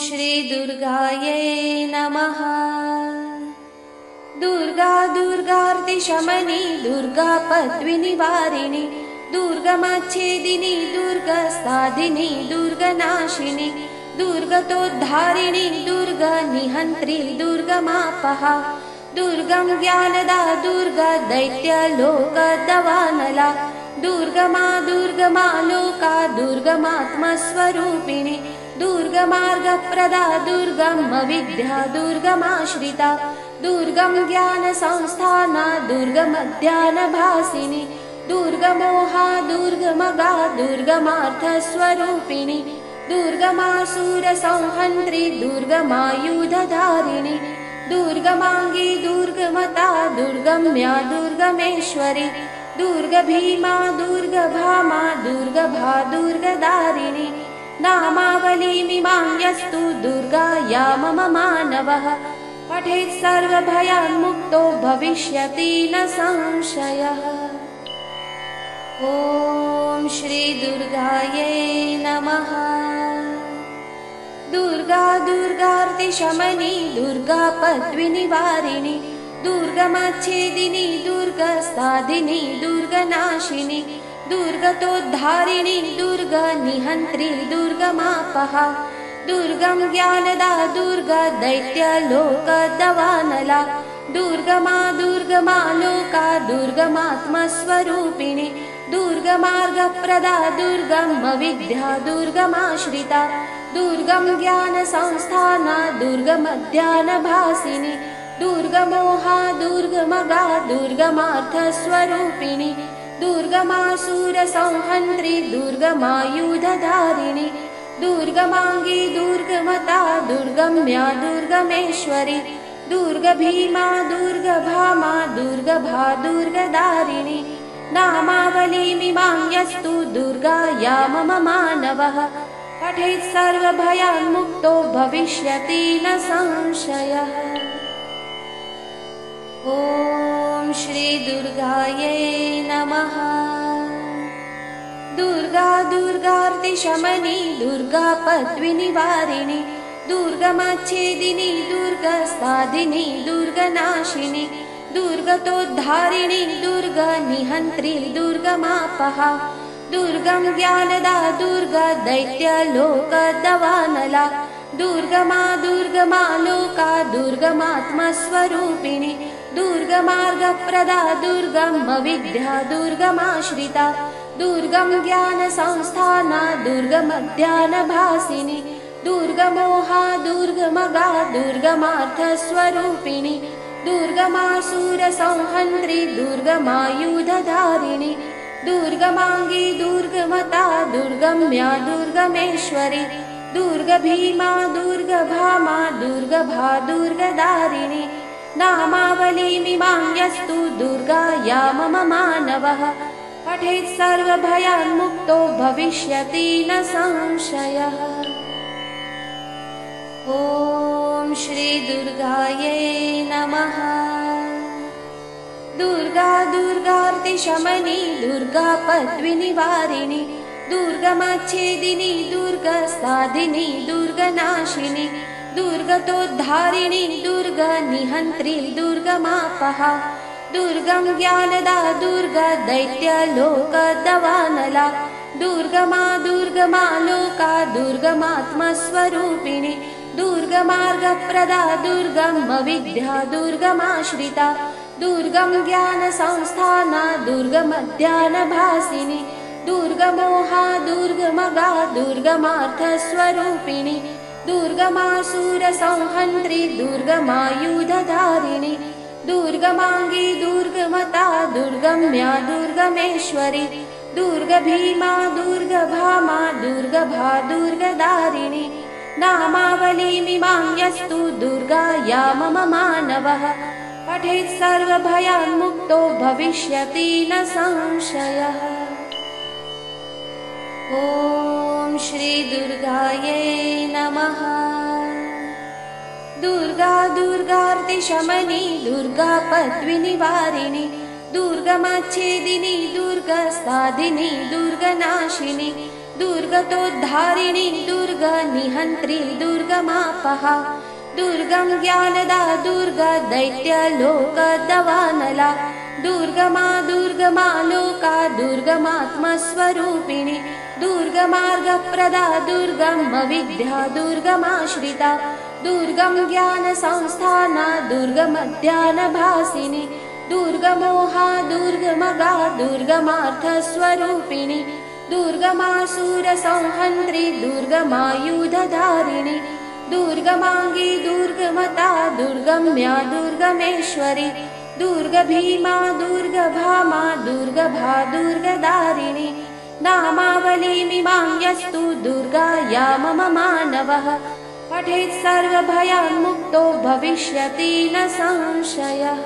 श्री दुर्गायै नमः। दुर्गा दुर्गार्तिशमनी दुर्गा पद्विनिवारिणी दुर्गमच्छेदिनी दुर्गसाधिनी दुर्गनाशिनी दुर्गतोद्धारिणी दुर्गनिहन्त्री दुर्गमापहा दुर्गं ज्ञानदा दुर्गा दैत्यलोकदवानला दुर्गमा दुर्गमा लोका दुर्गमात्मस्वरूपिणी दुर्गमार्गप्रदा दुर्गमविद्या दुर्गमाश्रिता दुर्गं ज्ञानसंस्थाना दुर्गमध्यानभासिनी दुर्गमोहा दुर्गमगा दुर्गमार्थस्वरूपिणी दुर्गमासुरसंहन्त्री दुर्गमायुधधारिणी दुर्गमांगी दुर्गमता दुर्गम्या दुर्गमेश्वरी दुर्गभीमा दुर्गभामा दुर्गभा दुर्गदारिणी नामावलीमिमां यस्तु दुर्गाया मम मानवः पठेत् सर्वभयान्मुक्तो भविष्यति न संशयः। ॐ श्री दुर्गायै नमः। दुर्गा दुर्गार्तिशमनी दुर्गा पद्विनिवारिणी दुर्गमच्छेदिनी दुर्गसाधिनी दुर्गनाशिनी दुर्गतोद्धारिणी दुर्गनिहन्त्री दुर्गमापहा दुर्गं ज्ञानदा दुर्गा दैत्यलोकदवानला दुर्गमा दुर्गमा लोका दुर्गमात्मस्वरूपिणी दुर्गमार्गप्रदा दुर्गमविद्या दुर्गमाश्रिता दुर्गं ज्ञानसंस्थाना दुर्गमध्यानभासिनी दुर्गमोहा दुर्गमगा दुर्गमार्थस्वरूपिणी दुर्गमासुरसंहन्त्री दुर्गमायुधधारिणी दुर्गमांगी दुर्गमता दुर्गम्या दुर्गमेश्वरी दुर्गभीमा दुर्गभामा दुर्गभा दुर्गदारिणी नामावलीमिमां यस्तु दुर्गाया मम मानवः पठेत् सर्वभयान्मुक्तो भविष्यति न संशयः। ॐ श्री दुर्गायै नमः। दुर्गा दुर्गार्तिशमनी दुर्गा पद्विनिवारिणी दुर्गमच्छेदिनी दुर्गसाधिनी दुर्गनाशिनी दुर्गतोद्धारिणी दुर्गनिहन्त्री दुर्गमापहा दुर्गं ज्ञानदा दुर्गा दैत्यलोकदवानला दुर्गमा दुर्गमा लोका दुर्गमात्मस्वरूपिणी दुर्गमार्गप्रदा दुर्गमविद्या दुर्गमाश्रिता दुर्गं ज्ञानसंस्थाना दुर्गमध्यानभासिनी दुर्गमोहा दुर्गमगा दुर्गमार्थस्वरूपिणी दुर्गमासुरसंहन्त्री दुर्गमायुधधारिणी दुर्गमांगी दुर्गमता दुर्गम्या दुर्गमेश्वरी दुर्गभीमा दुर्गभामा दुर्गभा दुर्गदारिणी नामावलीमिमां यस्तु दुर्गाया मम मानवः पठेत् सर्वभयान्मुक्तो भविष्यति न संशयः। ॐ श्री दुर्गायै नमः। दुर्गा दुर्गार्तिशमनी दुर्गा पद्विनिवारिणी दुर्गमच्छेदिनी दुर्गसाधिनी दुर्गनाशिनी दुर्गतोद्धारिणी दुर्गनिहन्त्री दुर्गमापहा दुर्गं ज्ञानदा दुर्गा दैत्यलोकदवानला दुर्गमा दुर्गमा लोका दुर्गमात्मस्वरूपिणी दुर्गमार्गप्रदा दुर्गमविद्या दुर्गमाश्रिता दुर्गं ज्ञानसंस्थाना दुर्गमध्यानभासिनी दुर्गमोहा दुर्गमगा दुर्गमार्थस्वरूपिणी दुर्गमासुरसंहन्त्री दुर्गमायुधधारिणी दुर्गमांगी दुर्गमता दुर्गम्या दुर्गमेश्वरी दुर्गभीमा दुर्गभामा दुर्गभा दुर्गदारिणी नामावलीमिमां यस्तु दुर्गाया मम मानवः पठेत् सर्वभयान्मुक्तो भविष्यति न संशयः। ॐ श्री दुर्गायै नमः। दुर्गा दुर्गार्तिशमनी दुर्गा पद्विनिवारिणी दुर्गमच्छेदिनी दुर्गसाधिनी दुर्गनाशिनी दुर्गतोद्धारिणी दुर्गनिहन्त्री दुर्गमापहा दुर्गं ज्ञानदा दुर्गा दैत्यलोकदवानला दुर्गमा दुर्गमा लोका दुर्गमात्मस्वरूपिणी दुर्गमार्गप्रदा दुर्गमविद्या दुर्गमाश्रिता दुर्गं ज्ञानसंस्थाना दुर्गमध्यानभासिनी दुर्गमोहा दुर्गमगा दुर्गमार्थस्वरूपिणी दुर्गमासुरसंहन्त्री दुर्गमायुधधारिणी दुर्गमांगी दुर्गमता दुर्गम्या दुर्गमेश्वरी दुर्गभीमा दुर्गभामा दुर्गभा दुर्गदारिणी नामावलीमिमां यस्तु दुर्गाया मम मानवः पठेत् सर्वभयान्मुक्तो भविष्यति न संशयः।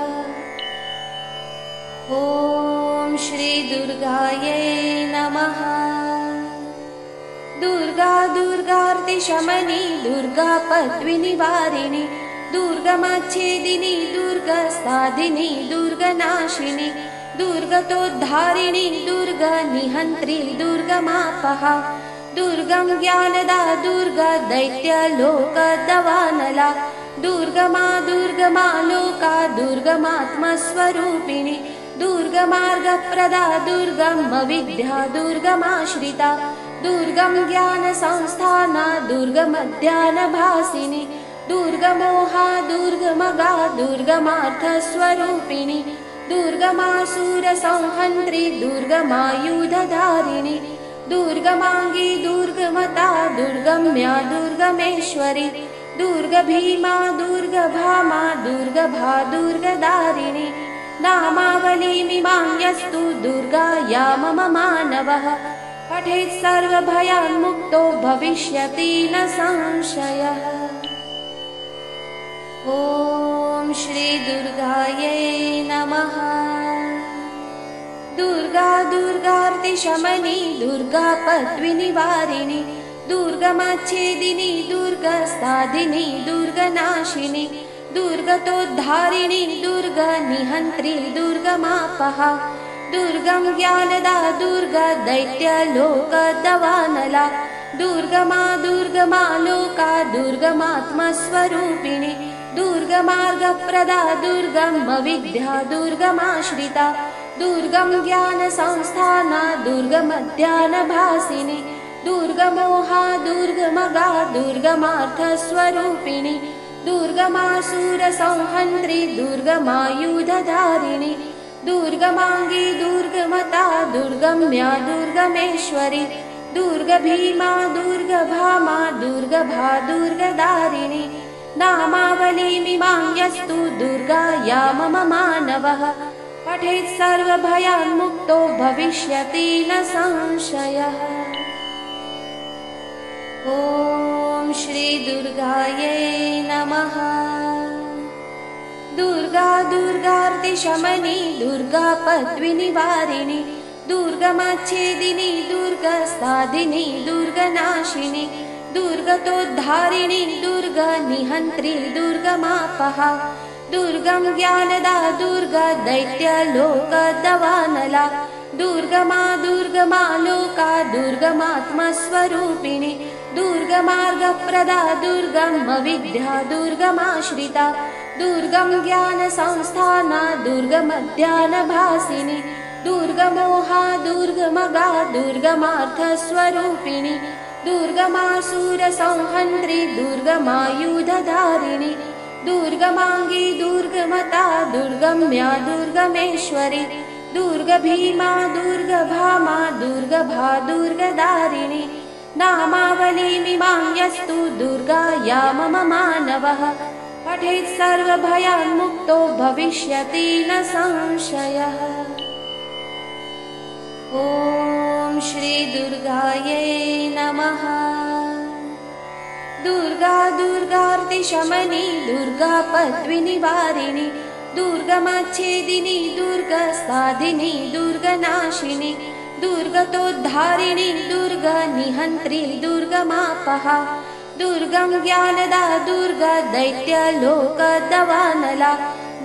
ॐ श्री दुर्गायै नमः। दुर्गा दुर्गार्तिशमनी दुर्गा पद्विनिवारिणी दुर्गमच्छेदिनी दुर्गसाधिनी दुर्गनाशिनी दुर्गतोद्धारिणी दुर्गनिहन्त्री दुर्गमापहा दुर्गं ज्ञानदा दुर्गा दैत्यलोकदवानला दुर्गमा दुर्गमा लोका दुर्गमात्मस्वरूपिणी दुर्गमार्गप्रदा दुर्गमविद्या दुर्गमाश्रिता दुर्गं ज्ञानसंस्थाना दुर्गमध्यानभासिनी दुर्गमोहा दुर्गमगा दुर्गमार्थस्वरूपिणी दुर्गमासुरसंहन्त्री दुर्गमायुधधारिणी दुर्गमांगी दुर्गमता दुर्गम्या दुर्गमेश्वरी दुर्गभीमा दुर्गभामा दुर्गभा दुर्गदारिणी नामावलीमिमां यस्तु दुर्गाया मम मानवः पठेत् सर्वभयान्मुक्तो भविष्यति न संशयः। ॐ श्री दुर्गायै नमः। दुर्गा दुर्गार्तिशमनी दुर्गा पद्विनिवारिणी दुर्गमच्छेदिनी दुर्गसाधिनी दुर्गनाशिनी दुर्गतोद्धारिणी दुर्गनिहन्त्री दुर्गमापहा दुर्गं ज्ञानदा दुर्गा दैत्यलोकदवानला दुर्गमा दुर्गमा लोका दुर्गमात्मस्वरूपिणी दुर्गमार्गप्रदा दुर्गमविद्या दुर्गमाश्रिता दुर्गं ज्ञानसंस्थाना दुर्गमध्यानभासिनी दुर्गमोहा दुर्गमगा दुर्गमार्थस्वरूपिणी दुर्गमासुरसंहन्त्री दुर्गमायुधधारिणी दुर्गमांगी दुर्गमता दुर्गम्या दुर्गमेश्वरी दुर्गभीमा दुर्गभामा दुर्गभा दुर्गदारिणी नामावलीमिमां यस्तु दुर्गाया मम मानवः पठेत् सर्वभयान्मुक्तो भविष्यति न संशयः। ॐ श्री दुर्गायै नमः। दुर्गा दुर्गार्तिशमनी दुर्गा पद्विनिवारिणी दुर्गमच्छेदिनी दुर्गसाधिनी दुर्गनाशिनी दुर्गतोद्धारिणी दुर्गनिहन्त्री दुर्गमापहा दुर्गं ज्ञानदा दुर्गा दैत्यलोकदवानला दुर्गमा दुर्गमा लोका दुर्गमात्मस्वरूपिणी दुर्गमार्गप्रदा दुर्गमविद्या दुर्गमाश्रिता दुर्गं ज्ञानसंस्थाना दुर्गमध्यानभासिनी दुर्गमोहा दुर्गमगा दुर्गमार्थस्वरूपिणी दुर्गमासुरसंहन्त्री दुर्गमायुधधारिणी दुर्गमांगी दुर्गमता दुर्गम्या दुर्गमेश्वरी दुर्गभीमा दुर्गभामा दुर्गभा दुर्गदारिणी नामावलीमिमां यस्तु दुर्गाया मम मानवः पठेत् सर्वभयान्मुक्तो भविष्यति न संशयः। ॐ श्री दुर्गायै नमः। दुर्गा दुर्गार्तिशमनी दुर्गा पद्विनिवारिणी दुर्गमच्छेदिनी दुर्गसाधिनी दुर्गनाशिनी दुर्गतोद्धारिणी दुर्गनिहन्त्री दुर्गमापहा दुर्गं ज्ञानदा दुर्गा दैत्यलोकदवानला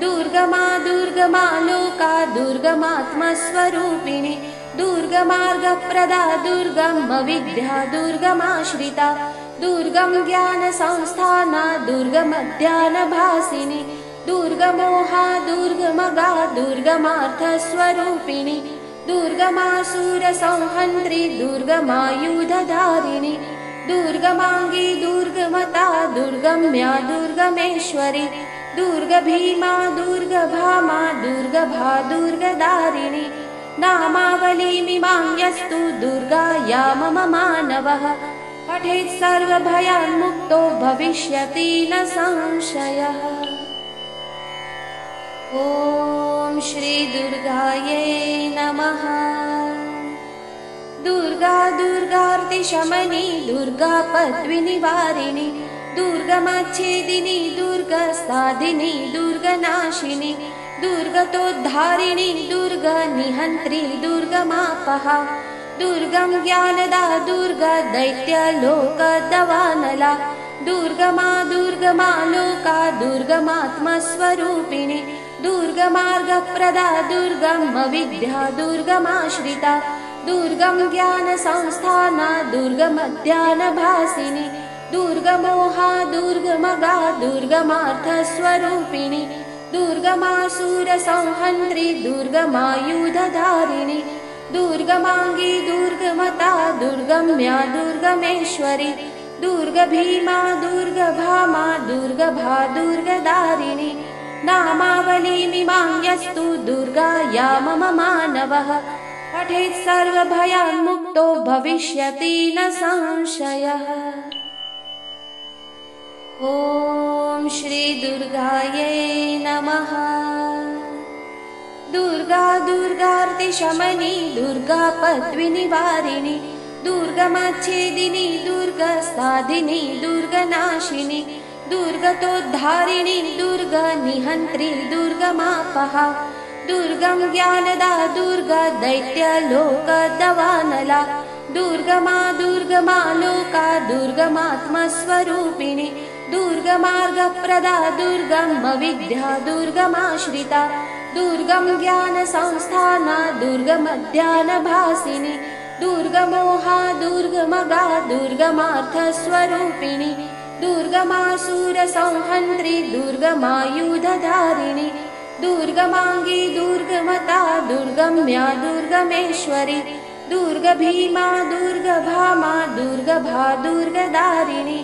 दुर्गमा दुर्गमा लोका दुर्गमात्मस्वरूपिणी दुर्गमार्गप्रदा दुर्गम अविद्या दुर्गमाश्रिता दुर्गम ज्ञानसंस्थाना दुर्गमध्यानभासिनी दुर्गमोहा दुर्गमगा दुर्गमार्थस्वरूपिणी दुर्गमासुरसंहन्त्री दुर्गमायुधधारिणी दुर्गमांगी दुर्गमता दुर्गम्या दुर्गमेश्वरी दुर्गभीमा दुर्गभामा दुर्गभा दुर्गदारिणी नामावलीमिमां यस्तु दुर्गाया मम मानवः पठेत् सर्वभयान्मुक्तो भविष्यति न संशयः। ॐ श्री दुर्गायै नमः। दुर्गा दुर्गार्तिशमनी दुर्गा पद्विनिवारिणी दुर्गमच्छेदिनी दुर्गसाधिनी दुर्गनाशिनी दुर्गतोद्धारिणी दुर्गनिहन्त्री दुर्गमापहा दुर्गम ज्ञानदा दुर्गा दैत्यलोकदवानला दुर्गमा दुर्गमा लोका दुर्गमात्मस्वरूपिणी दुर्गमार्गप्रदा दुर्गमविद्या दुर्गमाश्रिता दुर्गम ज्ञानसंस्थाना दुर्गमध्यानभासिनी दुर्गमोहा दुर्गमगा दुर्गमार्थस्वरूपिणी दुर्गमासुरसंहन्त्री दुर्गमायुधधारिणी दुर्गमांगी दुर्गमता दुर्गम्या दुर्गमेश्वरी दुर्गभीमा दुर्गभामा दुर्गभा दुर्गदारिणी नामावलीमिमां यस्तु दुर्गाया मम मानवः पठेत् सर्वभयान्मुक्तो भविष्यति न संशयः। ॐ श्री दुर्गायै नमः। दुर्गा दुर्गार्तिशमनी दुर्गा पद्विनिवारिणी दुर्गमच्छेदिनी दुर्गसाधिनी दुर्गनाशिनी दुर्गतोद्धारिणी दुर्गनिहन्त्री दुर्गमापहा दुर्गम ज्ञानदा दुर्गा दैत्यलोकदवानला दुर्गमा दुर्गमा लोका दुर्गमात्मस्वरूपिणी दुर्गमार्गप्रदा दुर्गमविद्या दुर्गमाश्रिता दुर्गम ज्ञानसंस्थाना दुर्गमध्यानभासिनी दुर्गमोहा दुर्गमगा दुर्गमार्थस्वरूपिणी दुर्गमासुरसंहन्त्री दुर्गमायुधधारिणी दुर्गमांगी दुर्गमता दुर्गम्या दुर्गमेश्वरी दुर्गभीमा दुर्गभामा दुर्गभा दुर्गदारिणी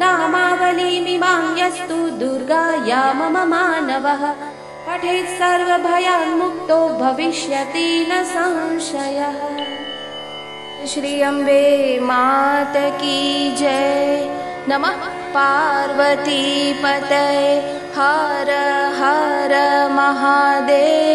नामावलीमिमां यस्तु दुर्गाया मम मानवः पठेत् सर्वभयान्मुक्तो भविष्यति न संशयः। श्री अम्बे मात की जय। नमः पार्वती पतये। हर हर महादेव।